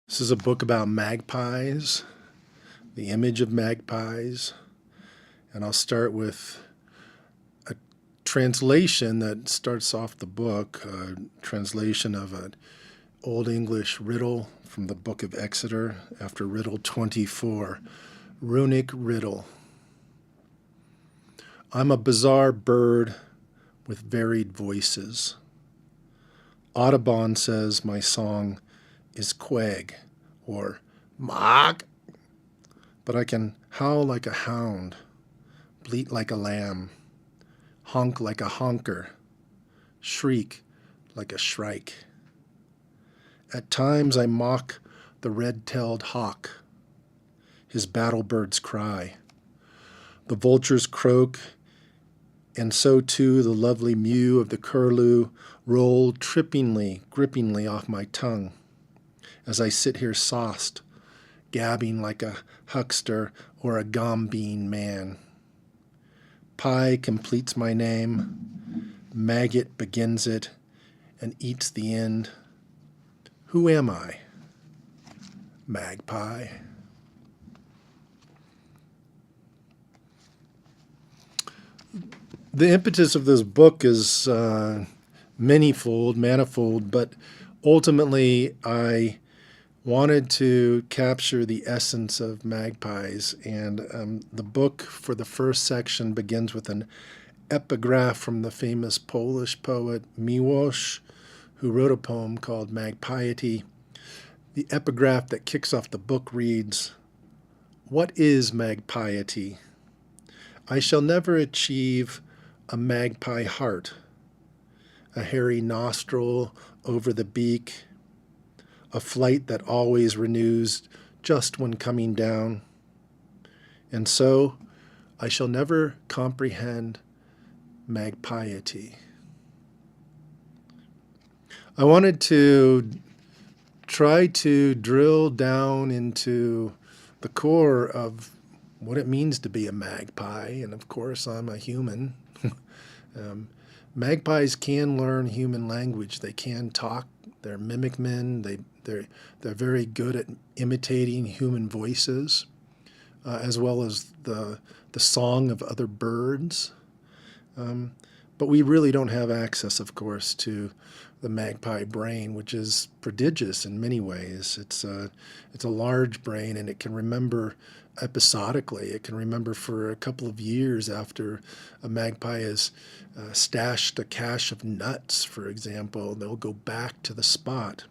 This is a book about magpies, the image of magpies, and I'll start with a translation that starts off the book, a translation of an Old English riddle from the Book of Exeter after Riddle 24, Runic Riddle. I'm a bizarre bird with varied voices. Audubon says my song is quag or mock, but I can howl like a hound, bleat like a lamb, honk like a honker, shriek like a shrike. At times I mock the red-tailed hawk, his battle birds cry. The vultures croak, and so too the lovely mew of the curlew roll trippingly, grippingly off my tongue as I sit here sauced, gabbing like a huckster or a gombeen man. Pie completes my name, maggot begins it, and eats the end. Who am I? Magpie. The impetus of this book is manifold, but ultimately I wanted to capture the essence of magpies, and the book for the first section begins with an epigraph from the famous Polish poet Miłosz, who wrote a poem called Magpiety. The epigraph that kicks off the book reads, "What is magpiety? I shall never achieve a magpie heart, a hairy nostril over the beak, a flight that always renews just when coming down. And so I shall never comprehend magpiety." I wanted to try to drill down into the core of what it means to be a magpie, and of course I'm a human. Magpies can learn human language. They can talk. They're mimic men. They're very good at imitating human voices, as well as the song of other birds. But we really don't have access, of course, to the magpie brain, which is prodigious in many ways. It's a large brain, and it can remember episodically. It can remember for a couple of years after a magpie has stashed a cache of nuts, for example. They'll go back to the spot.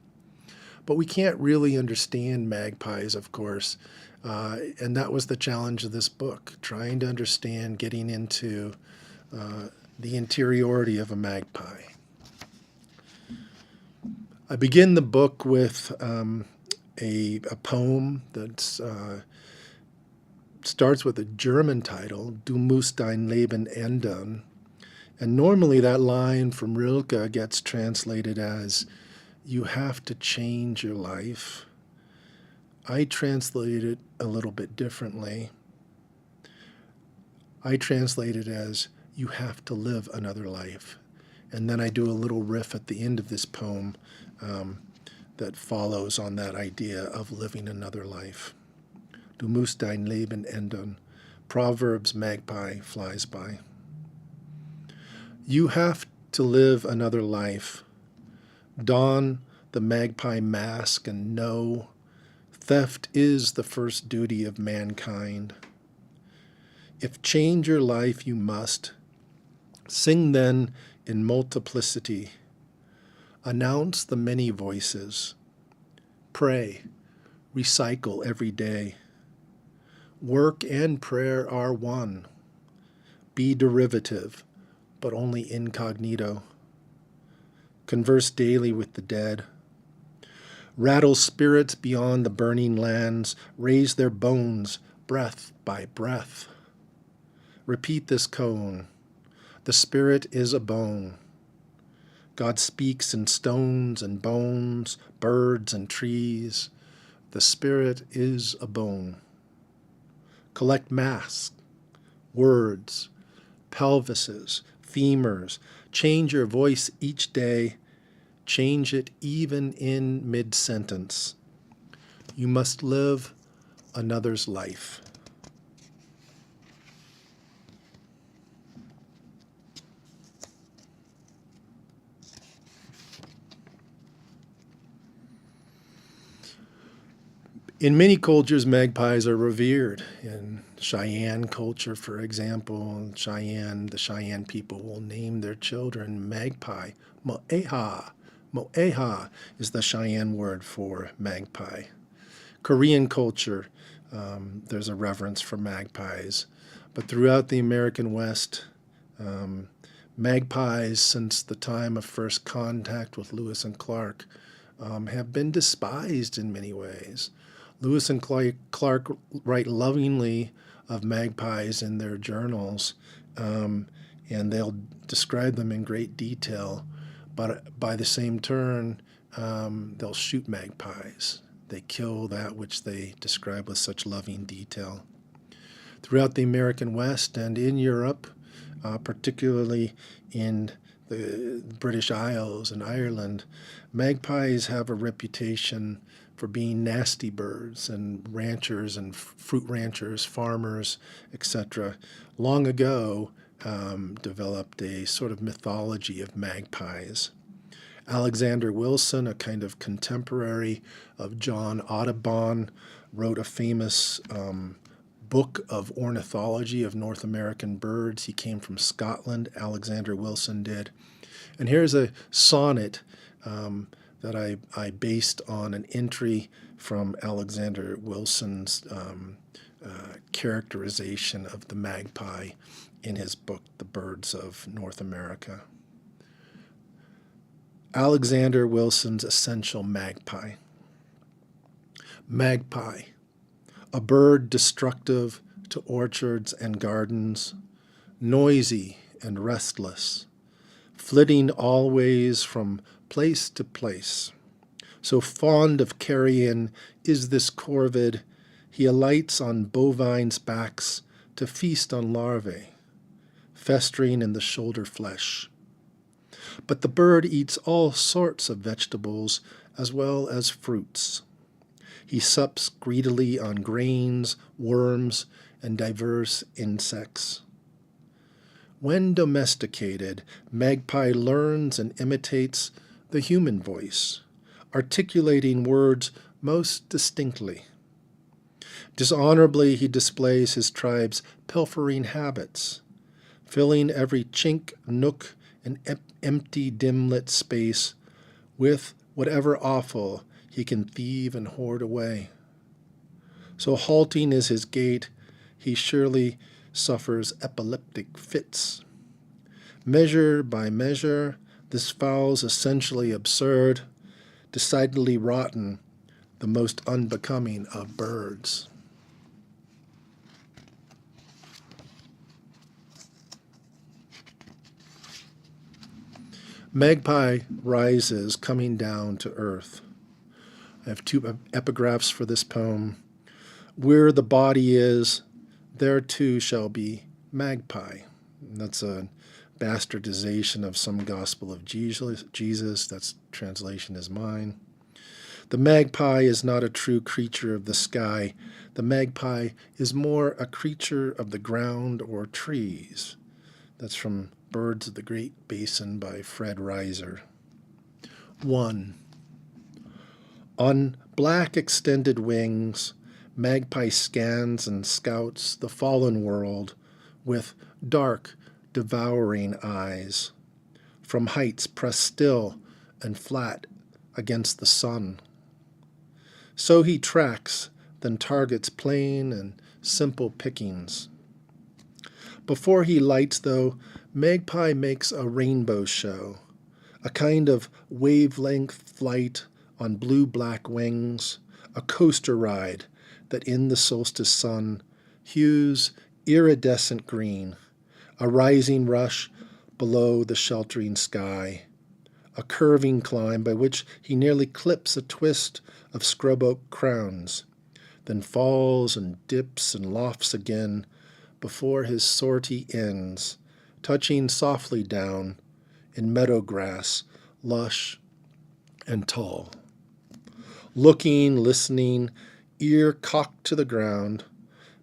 But we can't really understand magpies, of course, and that was the challenge of this book, trying to understand, getting into the interiority of a magpie. I begin the book with a poem that starts with a German title, Du musst dein Leben ändern. And normally that line from Rilke gets translated as, you have to change your life. I translate it a little bit differently. I translate it as, you have to live another life. And then I do a little riff at the end of this poem that follows on that idea of living another life. Du musst dein Leben ändern. Proverbs magpie flies by. You have to live another life. Don the magpie mask and know theft is the first duty of mankind. If change your life you must, sing then in multiplicity. Announce the many voices. Pray, recycle every day. Work and prayer are one. Be derivative, but only incognito. Converse daily with the dead. Rattle spirits beyond the burning lands. Raise their bones, breath by breath. Repeat this koan. The spirit is a bone. God speaks in stones and bones, birds and trees. The spirit is a bone. Collect masks, words, pelvises, femurs. Change your voice each day. Change it even in mid-sentence. You must live another's life. In many cultures, magpies are revered. In Cheyenne culture, for example, the Cheyenne people will name their children magpie. Mo'eha. Mo'eha is the Cheyenne word for magpie. Korean culture, there's a reverence for magpies. But throughout the American West, magpies, since the time of first contact with Lewis and Clark, have been despised in many ways. Lewis and Clark write lovingly of magpies in their journals, and they'll describe them in great detail. But by the same turn, they'll shoot magpies. They kill that which they describe with such loving detail. Throughout the American West and in Europe, particularly in the British Isles and Ireland, magpies have a reputation for being nasty birds, and ranchers and fruit ranchers, farmers, etc., long ago developed a sort of mythology of magpies. Alexander Wilson, a kind of contemporary of John Audubon, wrote a famous book of ornithology of North American birds. He came from Scotland, Alexander Wilson did. And here's a sonnet that I based on an entry from Alexander Wilson's characterization of the magpie in his book, The Birds of North America. Alexander Wilson's essential magpie. Magpie, a bird destructive to orchards and gardens, noisy and restless, flitting always from place to place. So fond of carrion is this corvid, he alights on bovines' backs to feast on larvae, festering in the shoulder flesh. But the bird eats all sorts of vegetables as well as fruits. He sups greedily on grains, worms, and diverse insects. When domesticated, magpie learns and imitates the human voice, articulating words most distinctly. Dishonorably, he displays his tribe's pilfering habits, filling every chink, nook, and empty, dim-lit space with whatever offal he can thieve and hoard away. So halting is his gait, he surely suffers epileptic fits. Measure by measure, this fowl's essentially absurd, decidedly rotten, the most unbecoming of birds. Magpie rises coming down to earth. I have two epigraphs for this poem. Where the body is, there too shall be magpie. And that's a bastardization of some gospel of Jesus. That's translation is mine. The magpie is not a true creature of the sky. The magpie is more a creature of the ground or trees. That's from Birds of the Great Basin by Fred Reiser. 1. On black extended wings, magpie scans and scouts the fallen world with dark, devouring eyes, from heights pressed still and flat against the sun. So he tracks, then targets plain and simple pickings. Before he lights, though, magpie makes a rainbow show, a kind of wavelength flight on blue-black wings, a coaster ride that in the solstice sun hues iridescent green, a rising rush below the sheltering sky, a curving climb by which he nearly clips a twist of scrub oak crowns, then falls and dips and lofts again before his sortie ends, touching softly down in meadow grass, lush and tall. Looking, listening, Ear cocked to the ground,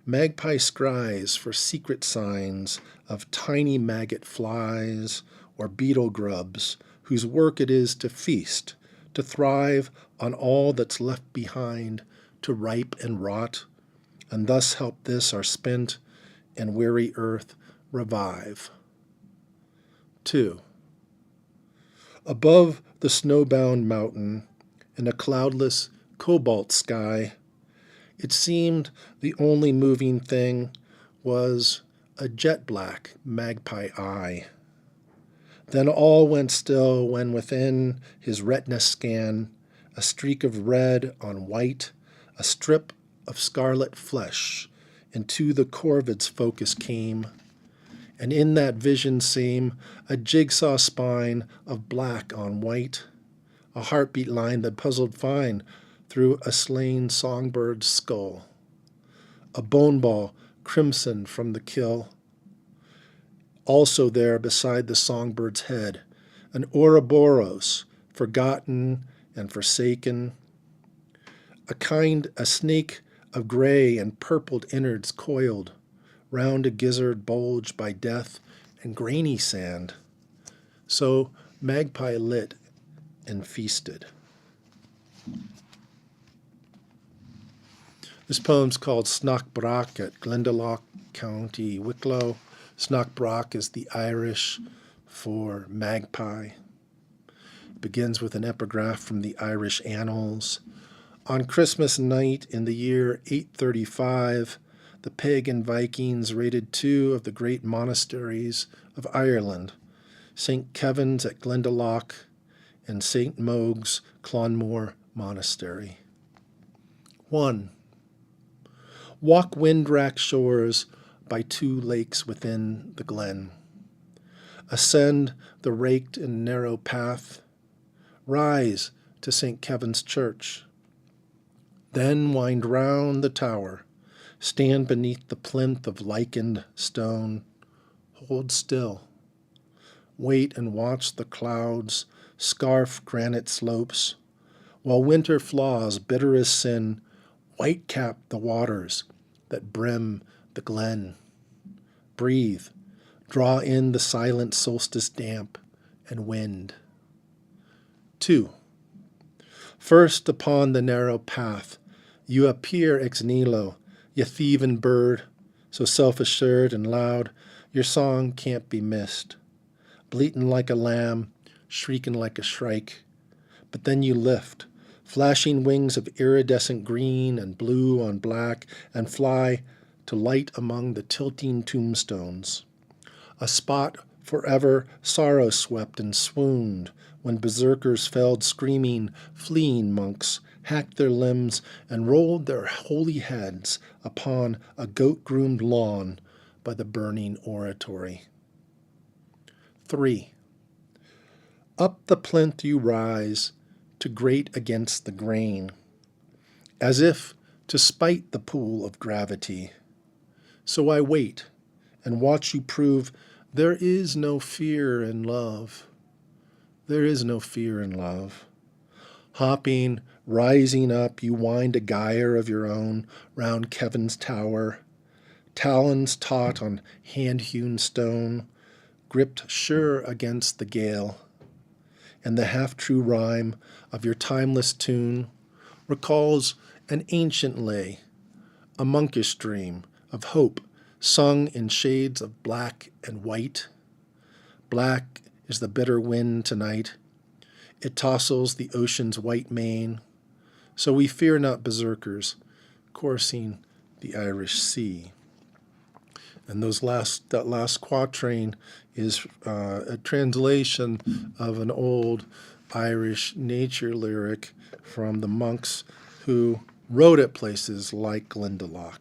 magpie scries for secret signs of tiny maggot flies or beetle grubs whose work it is to feast, to thrive on all that's left behind, to ripe and rot, and thus help this our spent and weary earth revive. 2. Above the snowbound mountain, in a cloudless cobalt sky, it seemed the only moving thing was a jet-black magpie eye. Then all went still when within his retina scan, a streak of red on white, a strip of scarlet flesh, into the corvid's focus came, and in that vision same a jigsaw spine of black on white, a heartbeat line that puzzled fine through a slain songbird's skull, a bone ball crimson from the kill. Also there beside the songbird's head, an Ouroboros, forgotten and forsaken, a snake of gray and purpled innards coiled, round a gizzard bulged by death and grainy sand. So magpie lit and feasted. This poem's called Snockbrock at Glendalough, County Wicklow. Snockbrock is the Irish for magpie. It begins with an epigraph from the Irish Annals. On Christmas night in the year 835, the pagan Vikings raided two of the great monasteries of Ireland, St. Kevin's at Glendalough and St. Mogh's Clonmore Monastery. 1. Walk wind-racked shores by two lakes within the glen. Ascend the raked and narrow path. Rise to St. Kevin's Church. Then wind round the tower. Stand beneath the plinth of lichened stone. Hold still. Wait and watch the clouds scarf granite slopes, while winter flaws, bitter as sin, white-cap the waters that brim the glen. Breathe, draw in the silent solstice damp and wind. 2. First upon the narrow path, you appear ex nihilo, ye thieving bird, so self-assured and loud, your song can't be missed. Bleating like a lamb, shrieking like a shrike. But then you lift, flashing wings of iridescent green and blue on black, and fly to light among the tilting tombstones. A spot forever sorrow-swept and swooned, when berserkers felled screaming, fleeing monks, hacked their limbs, and rolled their holy heads upon a goat-groomed lawn by the burning oratory. 3. Up the plinth you rise, to grate against the grain, as if to spite the pool of gravity. So I wait and watch you prove there is no fear in love. There is no fear in love. Hopping, rising up, you wind a gyre of your own round Kevin's tower, talons taut on hand-hewn stone, gripped sure against the gale. And the half-true rhyme of your timeless tune recalls an ancient lay, a monkish dream of hope sung in shades of black and white. Black is the bitter wind tonight. It tossles the ocean's white mane. So we fear not berserkers coursing the Irish Sea. And that last quatrain is a translation of an old Irish nature lyric from the monks who wrote at places like Glendalough.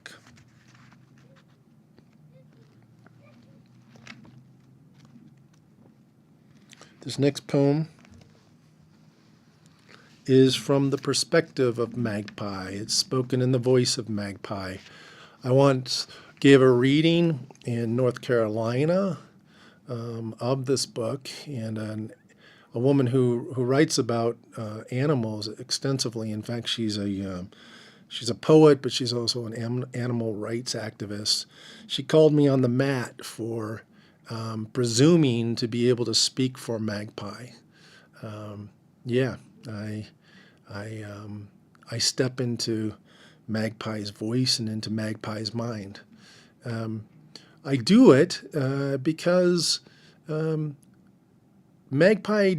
This next poem is from the perspective of Magpie. It's spoken in the voice of Magpie. I once gave a reading in North Carolina of this book, and a woman who writes about animals extensively. In fact, she's She's a poet, but she's also an animal rights activist. She called me on the mat for presuming to be able to speak for Magpie. Yeah, I step into Magpie's voice and into Magpie's mind. I do it because Magpie,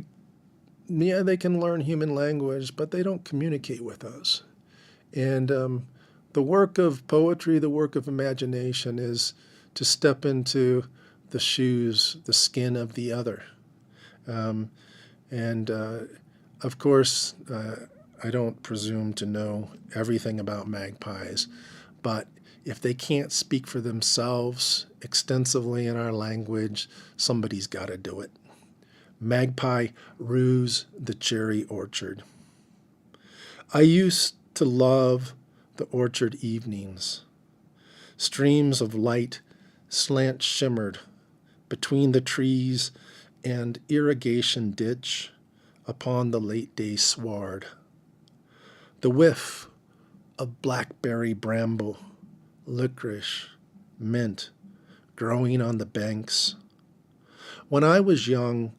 yeah, they can learn human language, but they don't communicate with us. And the work of poetry, the work of imagination is to step into the shoes, the skin of the other. And of course, I don't presume to know everything about magpies, but if they can't speak for themselves extensively in our language, somebody's got to do it. Magpie rues the cherry orchard. I used to love the orchard evenings. Streams of light slant shimmered between the trees and irrigation ditch upon the late day sward. The whiff of blackberry bramble, licorice, mint growing on the banks. When I was young,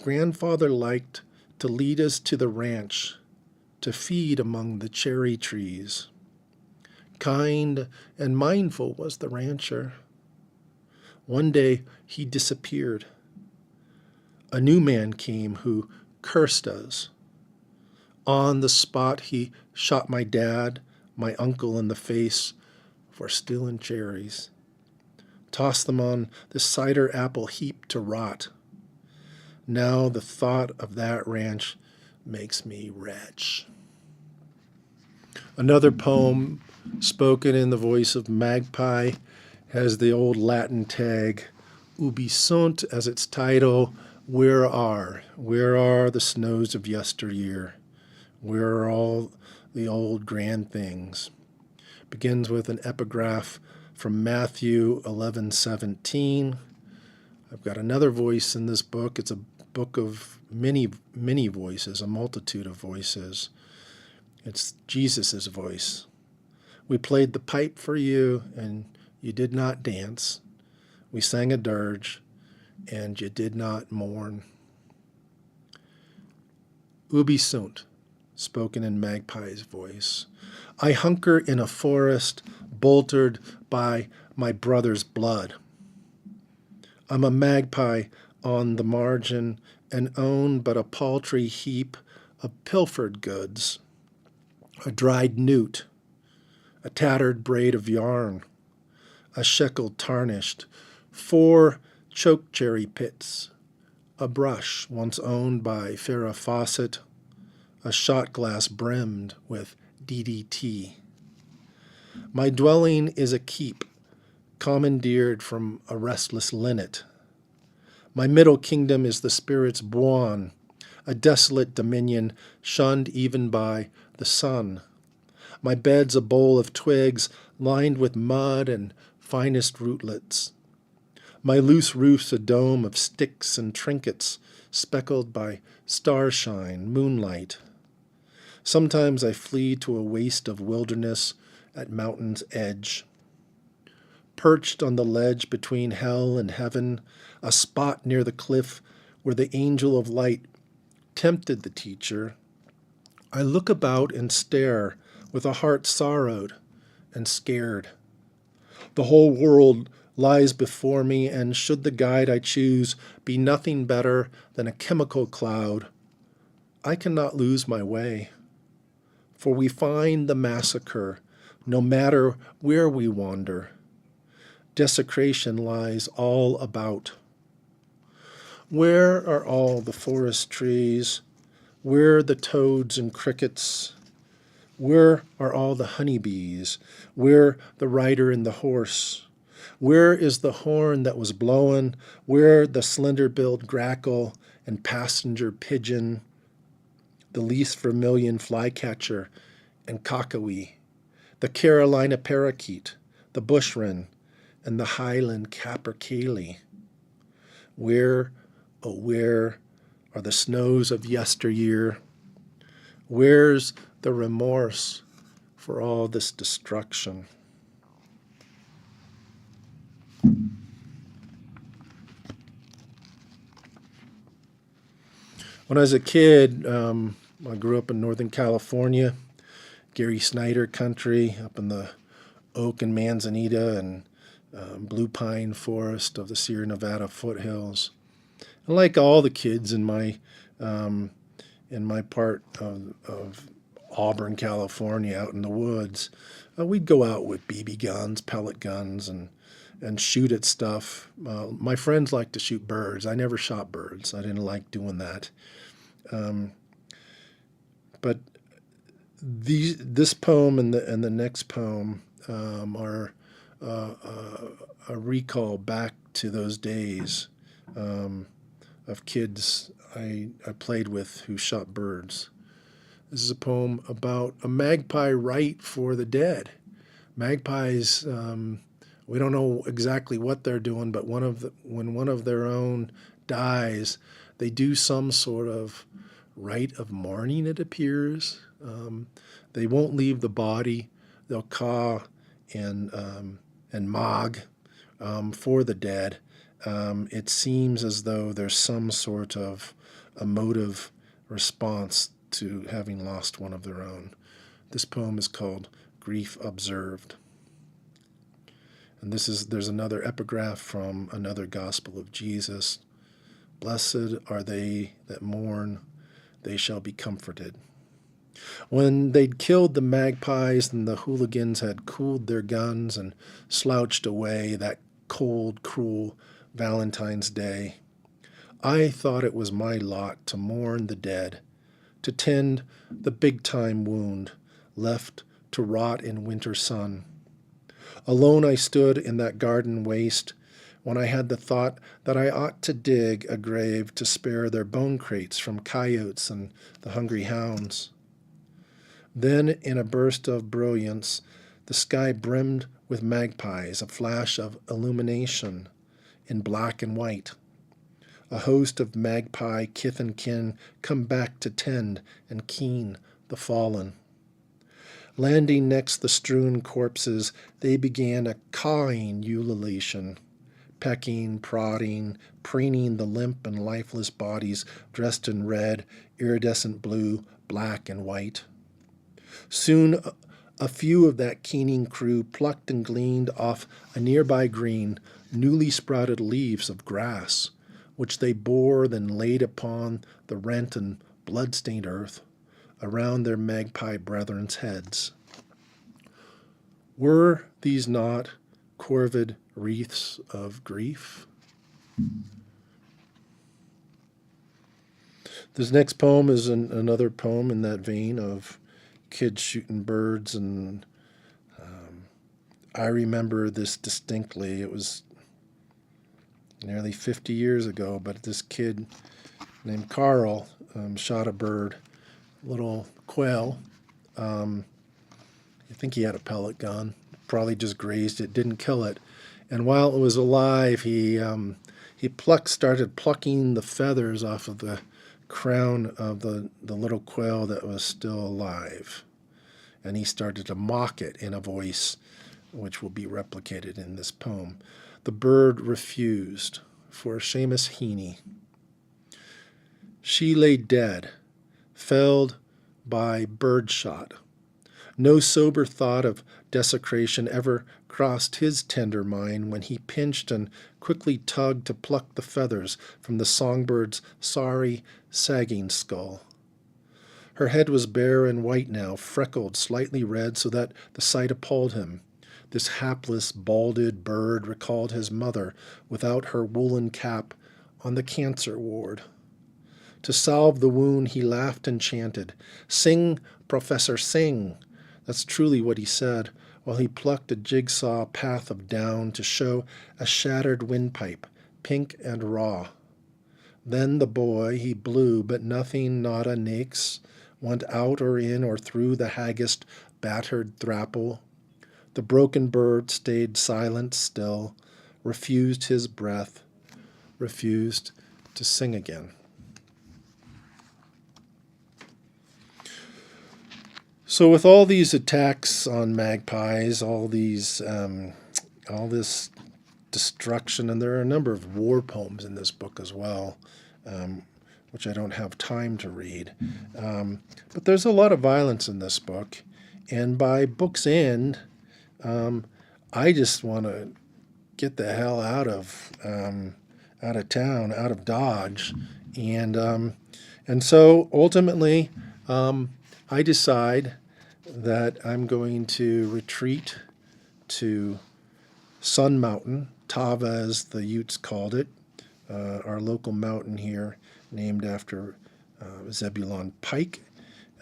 Grandfather liked to lead us to the ranch to feed among the cherry trees. Kind and mindful was the rancher. One day he disappeared. A new man came who cursed us. On the spot he shot my dad, my uncle in the face for stealing cherries. Tossed them on the cider apple heap to rot. Now the thought of that ranch makes me retch. Another poem spoken in the voice of Magpie has the old Latin tag, ubi sunt, as its title, where are the snows of yesteryear? Where are all the old grand things? Begins with an epigraph from Matthew 11:17. I've got another voice in this book. It's a book of many voices, a multitude of voices. It's Jesus' voice. We played the pipe for you, and you did not dance. We sang a dirge, and you did not mourn. Ubi sunt, spoken in Magpie's voice. I hunker in a forest, bolstered by my brother's blood. I'm a magpie on the margin and own but a paltry heap of pilfered goods. A dried newt, a tattered braid of yarn, a shekel tarnished, 4 chokecherry pits, a brush once owned by Farrah Fawcett, a shot glass brimmed with DDT. My dwelling is a keep, commandeered from a restless linnet. My middle kingdom is the spirit's Buon, a desolate dominion shunned even by the sun. My bed's a bowl of twigs lined with mud and finest rootlets. My loose roof's a dome of sticks and trinkets speckled by starshine, moonlight. Sometimes I flee to a waste of wilderness at mountain's edge. Perched on the ledge between hell and heaven, a spot near the cliff where the angel of light tempted the teacher, I look about and stare with a heart sorrowed and scared. The whole world lies before me, and should the guide I choose be nothing better than a chemical cloud, I cannot lose my way. For we find the massacre, no matter where we wander. Desecration lies all about. Where are all the forest trees? Where the toads and crickets? Where are all the honeybees? Where the rider and the horse? Where is the horn that was blowin'? Where the slender-billed grackle and passenger pigeon? The least vermilion flycatcher and cockawee, the Carolina parakeet, the bush wren, and the Highland capercaillie. Where, oh where, are the snows of yesteryear? Where's the remorse for all this destruction. When I was a kid, I grew up in Northern California, Gary Snyder country, up in the oak and manzanita and blue pine forest of the Sierra Nevada foothills. And like all the kids um, in my part of Auburn, California, out in the woods, we'd go out with BB guns, pellet guns, and shoot at stuff. My friends liked to shoot birds. I never shot birds. I didn't like doing that. But this poem and the next poem are a recall back to those days of kids I played with who shot birds. This is a poem about a magpie right for the dead. Magpies, we don't know exactly what they're doing, but when one of their own dies, they do some sort of rite of mourning, it appears. They won't leave the body. They'll caw and mog for the dead. It seems as though there's some sort of emotive response to having lost one of their own. This poem is called Grief Observed. And there's another epigraph from another Gospel of Jesus. Blessed are they that mourn, they shall be comforted. When they'd killed the magpies and the hooligans had cooled their guns and slouched away that cold, cruel Valentine's Day, I thought it was my lot to mourn the dead, to tend the big-time wound left to rot in winter sun. Alone I stood in that garden waste when I had the thought that I ought to dig a grave to spare their bone crates from coyotes and the hungry hounds. Then, in a burst of brilliance, the sky brimmed with magpies, a flash of illumination in black and white. A host of magpie kith and kin come back to tend and keen the fallen. Landing next the strewn corpses, they began a cawing ululation, pecking, prodding, preening the limp and lifeless bodies dressed in red, iridescent blue, black, and white. Soon a few of that keening crew plucked and gleaned off a nearby green, newly sprouted leaves of grass, which they bore, then laid upon the rent and blood-stained earth around their magpie brethren's heads. Were these not corvid wreaths of grief? This next poem is another poem in that vein of kids shooting birds, and I remember this distinctly. It was nearly 50 years ago, but this kid named Carl shot a bird, a little quail. I think he had a pellet gun, probably just grazed it, didn't kill it. And while it was alive, he started plucking the feathers off of the crown of the little quail that was still alive. And he started to mock it in a voice which will be replicated in this poem. The bird refused for Seamus Heaney. She lay dead, felled by bird shot. No sober thought of desecration ever crossed his tender mind when he pinched and quickly tugged to pluck the feathers from the songbird's sorry, sagging skull. Her head was bare and white now, freckled, slightly red, so that the sight appalled him. This hapless, balded bird recalled his mother without her woolen cap on the cancer ward. To salve the wound, he laughed and chanted, "Sing, Professor, sing." That's truly what he said, while he plucked a jigsaw path of down to show a shattered windpipe, pink and raw. Then the boy, he blew, but nothing, not a nix, went out or in or through the haggist, battered thrapple. The broken bird stayed silent still, refused his breath, refused to sing again. So with all these attacks on magpies, all this destruction, and there are a number of war poems in this book as well, um, which I don't have time to read. But there's a lot of violence in this book, and by book's end, I just want to get the hell out of town, out of Dodge, and so ultimately, I decide that I'm going to retreat to Sun Mountain, Tava as the Utes called it, our local mountain here, named after Zebulon Pike.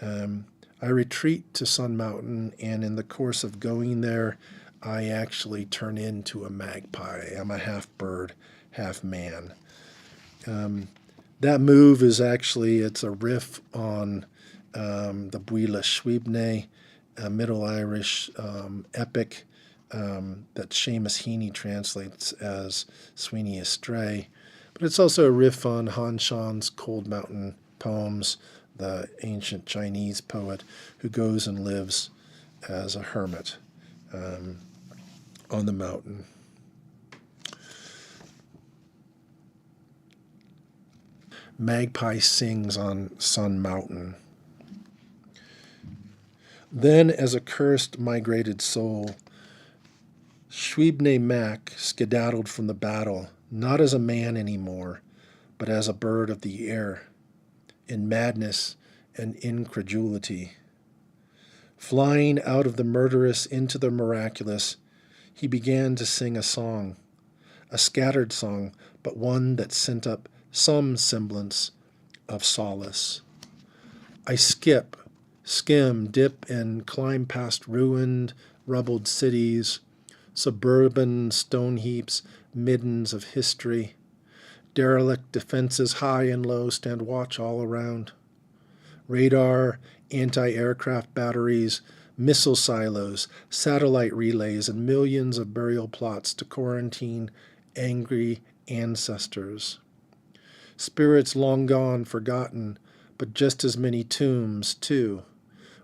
I retreat to Sun Mountain, and in the course of going there, I actually turn into a magpie. I'm a half bird, half man. That move is actually, it's a riff on the Bwila Shwibne, a Middle Irish epic that Seamus Heaney translates as Sweeney Astray. But it's also a riff on Han Shan's Cold Mountain Poems, the ancient Chinese poet who goes and lives as a hermit on the mountain. Magpie sings on Sun Mountain. Then, as a cursed migrated soul, Shwibne Mac skedaddled from the battle, not as a man anymore, but as a bird of the air, in madness and incredulity. Flying out of the murderous into the miraculous, he began to sing a scattered song, but one that sent up some semblance of solace. I skip, skim, dip, and climb past ruined, rubbled cities, suburban stone heaps, middens of history. Derelict defenses high and low stand watch all around. Radar, anti-aircraft batteries, missile silos, satellite relays, and millions of burial plots to quarantine angry ancestors. Spirits long gone, forgotten, but just as many tombs, too,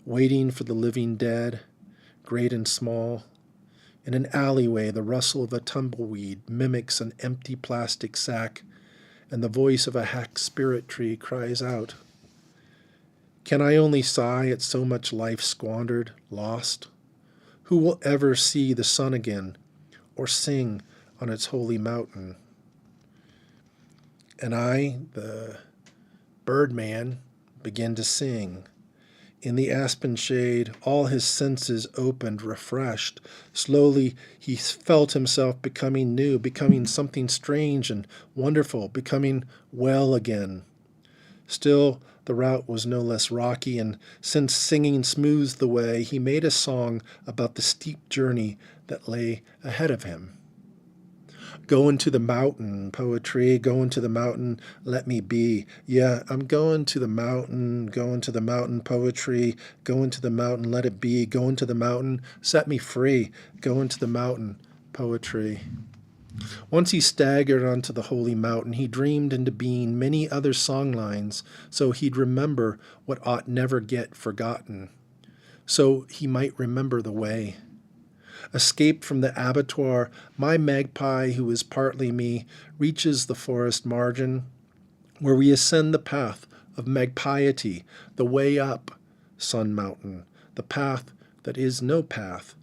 waiting for the living dead, great and small. In an alleyway, the rustle of a tumbleweed mimics an empty plastic sack, and the voice of a hacked spirit tree cries out. Can I only sigh at so much life squandered, lost? Who will ever see the sun again, or sing on its holy mountain? And I, the birdman, begin to sing. In the aspen shade, all his senses opened, refreshed. Slowly, he felt himself becoming new, becoming something strange and wonderful, becoming well again. Still, the route was no less rocky, and since singing smoothed the way, he made a song about the steep journey that lay ahead of him. Going to the mountain, poetry, going to the mountain, let me be. Yeah, I'm going to the mountain, poetry, going to the mountain, let it be. Going to the mountain, set me free. Going to the mountain, poetry. Once he staggered onto the holy mountain, he dreamed into being many other songlines, so he'd remember what ought never get forgotten, so he might remember the way. Escaped from the abattoir, my magpie, who is partly me, reaches the forest margin, where we ascend the path of magpiety, the way up Sun Mountain, the path that is no path,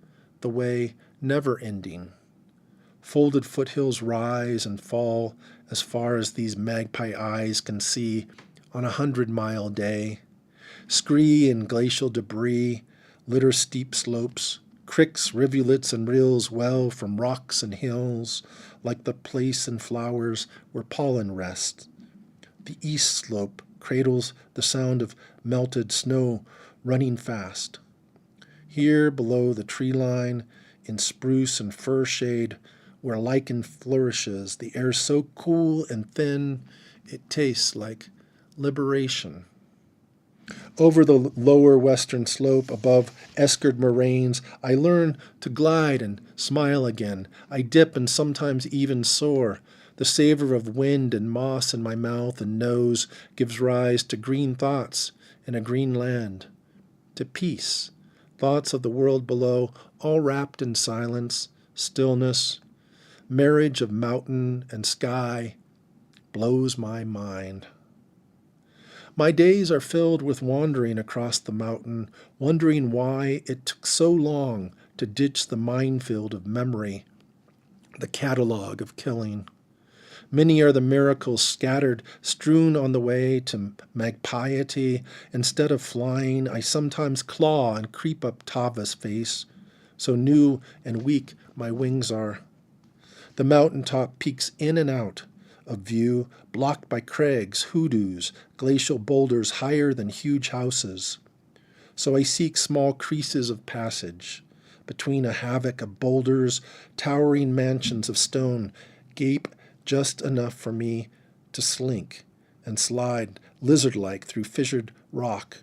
the way never ending. Folded foothills rise and fall as far as these magpie eyes can see on 100-mile day. Scree and glacial debris litter steep slopes. Cricks, rivulets, and rills well from rocks and hills, like the place and flowers where pollen rests. The east slope cradles the sound of melted snow running fast. Here below the tree line, in spruce and fir shade, where lichen flourishes, the air so cool and thin it tastes like liberation. Over the lower western slope above eskered moraines, I learn to glide and smile again. I dip and sometimes even soar. The savor of wind and moss in my mouth and nose gives rise to green thoughts in a green land, to peace, thoughts of the world below, all wrapped in silence, stillness, marriage of mountain and sky, blows my mind. My days are filled with wandering across the mountain, wondering why it took so long to ditch the minefield of memory, the catalog of killing. Many are the miracles scattered, strewn on the way to magpiety. Instead of flying, I sometimes claw and creep up Tava's face, so new and weak my wings are. The mountaintop peaks in and out of view, blocked by crags, hoodoos, glacial boulders higher than huge houses. So I seek small creases of passage. Between a havoc of boulders, towering mansions of stone gape just enough for me to slink and slide lizard-like through fissured rock.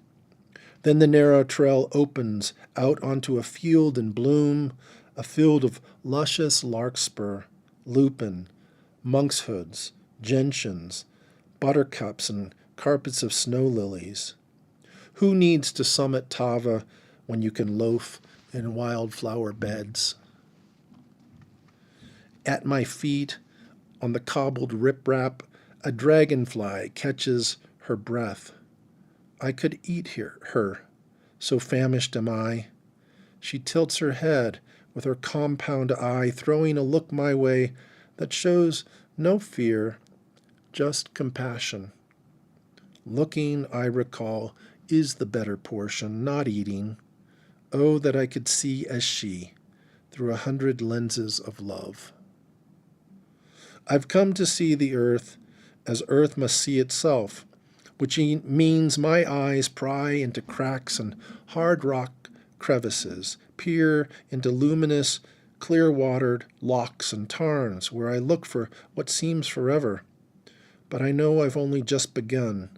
Then the narrow trail opens out onto a field in bloom, a field of luscious larkspur, lupin, monkszhoods, gentians, buttercups, and carpets of snow lilies. Who needs to summit Tava when you can loaf in wildflower beds? At my feet, on the cobbled riprap, a dragonfly catches her breath. I could eat her, so famished am I. She tilts her head with her compound eye, throwing a look my way that shows no fear, just compassion. Looking, I recall, is the better portion, not eating. Oh, that I could see as she, through 100 lenses of love. I've come to see the earth as earth must see itself, which means my eyes pry into cracks and hard rock crevices, peer into luminous, clear-watered lochs and tarns where I look for what seems forever. But I know I've only just begun,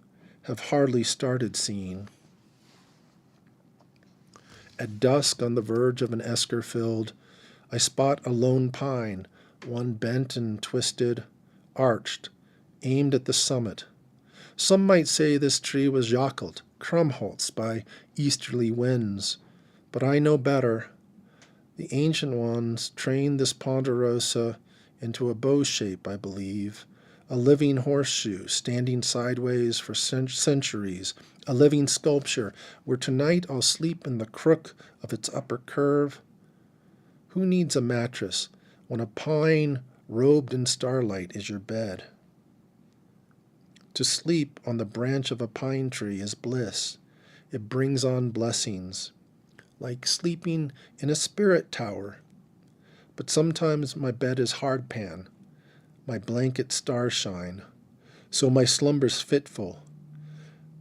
have hardly started seeing. At dusk, on the verge of an esker field, I spot a lone pine, one bent and twisted, arched, aimed at the summit. Some might say this tree was jockled, krumholtz by easterly winds, but I know better. The ancient ones trained this ponderosa into a bow shape, I believe, a living horseshoe standing sideways for centuries, a living sculpture where tonight I'll sleep in the crook of its upper curve. Who needs a mattress when a pine robed in starlight is your bed? To sleep on the branch of a pine tree is bliss. It brings on blessings, like sleeping in a spirit tower. But sometimes my bed is hardpan, my blanket starshine, so my slumber's fitful.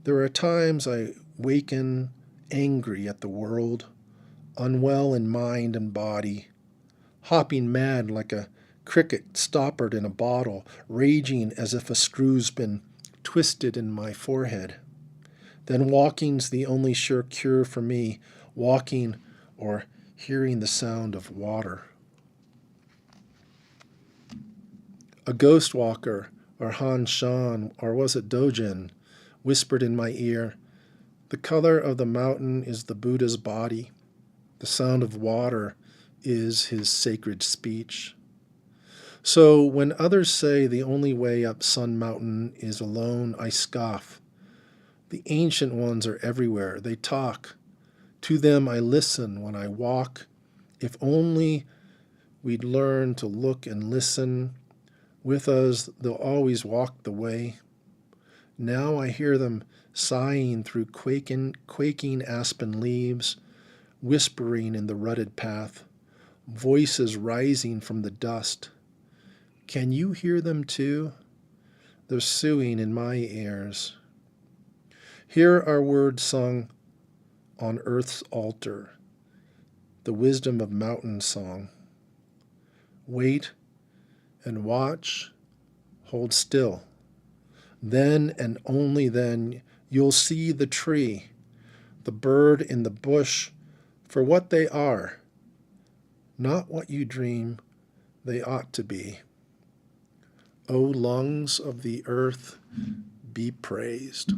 There are times I waken angry at the world, unwell in mind and body, hopping mad like a cricket stoppered in a bottle, raging as if a screw's been twisted in my forehead. Then walking's the only sure cure for me, walking or hearing the sound of water. A ghost walker, or Han Shan, or was it Dojin, whispered in my ear, "The color of the mountain is the Buddha's body. The sound of water is his sacred speech." So when others say the only way up Sun Mountain is alone, I scoff. The ancient ones are everywhere. They talk. To them I listen when I walk. If only we'd learn to look and listen. With us, they'll always walk the way. Now I hear them sighing through quaking aspen leaves, whispering in the rutted path, voices rising from the dust. Can you hear them too? They're suing in my ears. Here are words sung on earth's altar, the wisdom of mountain song. Wait and watch, hold still. Then and only then you'll see the tree, the bird in the bush, for what they are, not what you dream they ought to be. O lungs of the earth, be praised.